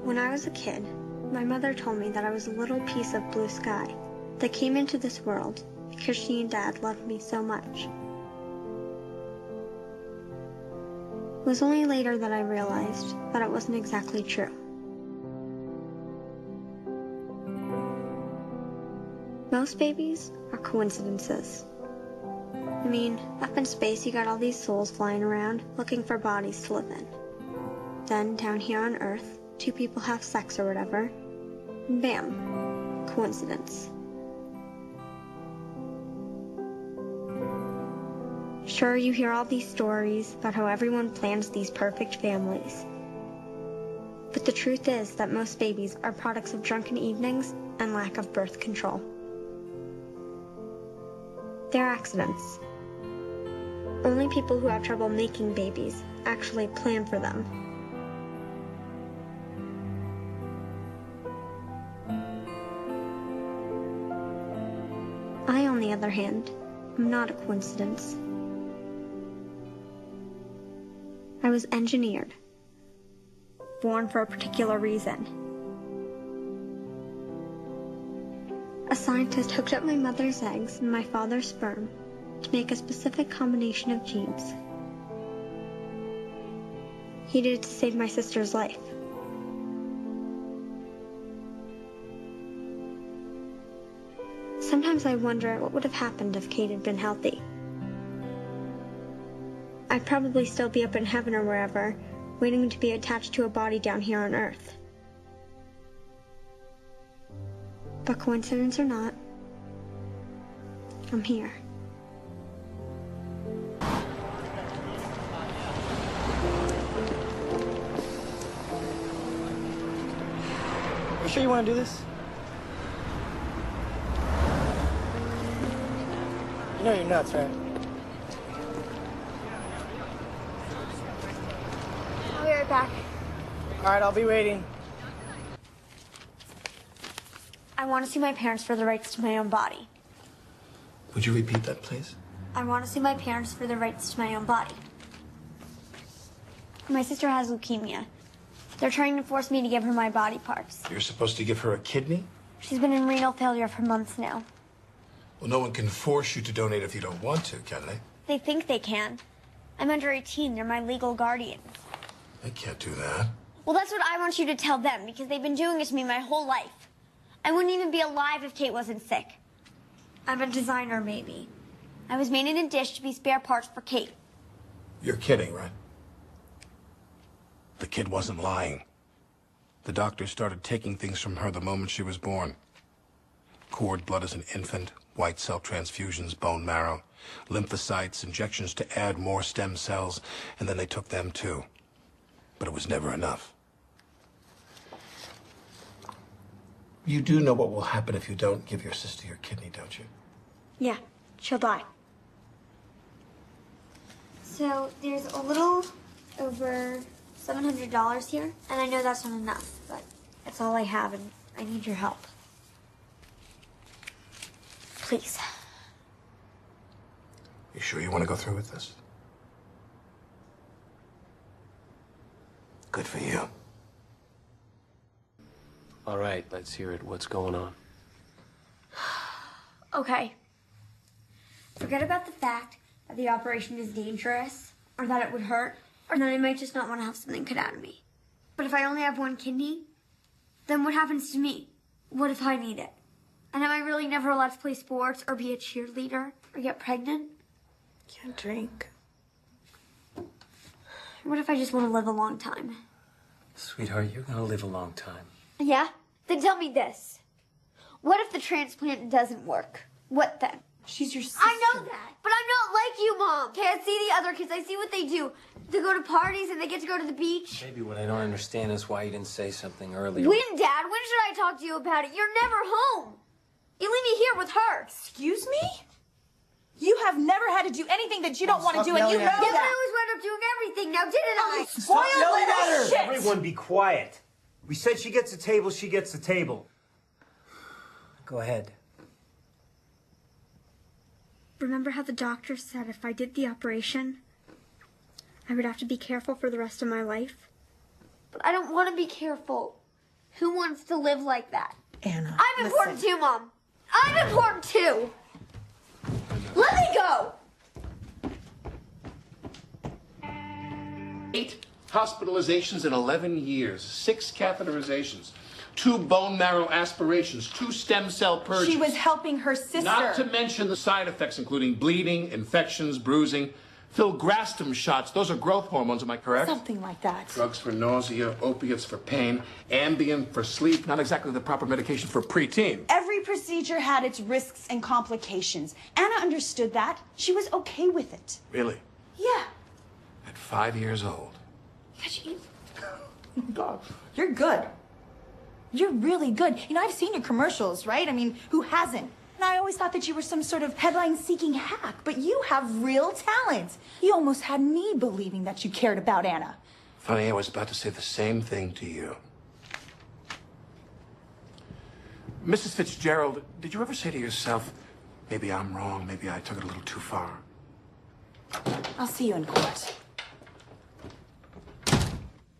When I was a kid, my mother told me that I was a little piece of blue sky that came into this world because she and Dad loved me so much. It was only later that I realized that it wasn't exactly true. Most babies are coincidences. I mean, up in space you got all these souls flying around looking for bodies to live in. Then down here on Earth, two people have sex or whatever, and bam, coincidence. Sure, you hear all these stories about how everyone plans these perfect families. But the truth is that most babies are products of drunken evenings and lack of birth control. They're accidents. Only people who have trouble making babies actually plan for them. I, on the other hand, am not a coincidence. I was engineered, born for a particular reason. A scientist hooked up my mother's eggs and my father's sperm to make a specific combination of genes. He did it to save my sister's life. Sometimes I wonder what would have happened if Kate had been healthy. I'd probably still be up in heaven or wherever, waiting to be attached to a body down here on Earth. But coincidence or not, I'm here. You sure you want to do this? You know you're nuts, right? I'll be right back. All right, I'll be waiting. I want to sue my parents for the rights to my own body. Would you repeat that, please? I want to sue my parents for the rights to my own body. My sister has leukemia. They're trying to force me to give her my body parts. You're supposed to give her a kidney? She's been in renal failure for months now. Well, no one can force you to donate if you don't want to, can they? They think they can. I'm under 18. They're my legal guardians. They can't do that. Well, that's what I want you to tell them, because they've been doing it to me my whole life. I wouldn't even be alive if Kate wasn't sick. I'm a designer, maybe. I was made in a dish to be spare parts for Kate. You're kidding, right? The kid wasn't lying. The doctor started taking things from her the moment she was born. Cord blood as an infant, white cell transfusions, bone marrow, lymphocytes, injections to add more stem cells, and then they took them too. But it was never enough. You do know what will happen if you don't give your sister your kidney, don't you? Yeah, she'll die. So there's a little over $700 here, and I know that's not enough, but it's all I have, and I need your help. Please. You sure you want to go through with this? Good for you. All right, let's hear it. What's going on? Okay. Forget about the fact that the operation is dangerous, or that it would hurt, or that I might just not want to have something cut out of me. But if I only have one kidney, then what happens to me? What if I need it? And am I really never allowed to play sports, or be a cheerleader, or get pregnant? Can't drink. What if I just want to live a long time? Sweetheart, you're gonna live a long time. Yeah? Then tell me this. What if the transplant doesn't work? What then? She's your sister. I know that, but I'm not like you, Mom. Okay, I see the other kids. I see what they do. They go to parties and they get to go to the beach. Maybe what I don't understand is why you didn't say something earlier. When, Dad? When should I talk to you about it? You're never home. You leave me here with her. Excuse me? You have never had to do anything that you don't want to do, and you know Yeah, but I that. always wound up doing everything. Now, didn't I? Spoiled little shit. Everyone be quiet. We said she gets a table, she gets the table. Go ahead. Remember how the doctor said if I did the operation, I would have to be careful for the rest of my life? But I don't want to be careful. Who wants to live like that? Anna, I'm important too, Mom. I'm important too. Let me go. 8 hospitalizations in 11 years, 6 catheterizations, 2 bone marrow aspirations, 2 stem cell purges. She was helping her sister. Not to mention the side effects, including bleeding, infections, bruising, filgrastim shots. Those are growth hormones, am I correct? Something like that. Drugs for nausea, opiates for pain, Ambien for sleep. Not exactly the proper medication for preteen. Every procedure had its risks and complications. Anna understood that. She was okay with it. Really? Yeah. At 5 years old. You're good. You're really good. You know, I've seen your commercials, right? I mean, who hasn't? And I always thought that you were some sort of headline-seeking hack, but you have real talent. You almost had me believing that you cared about Anna. Funny, I was about to say the same thing to you. Mrs. Fitzgerald, did you ever say to yourself, maybe I'm wrong, maybe I took it a little too far? I'll see you in court.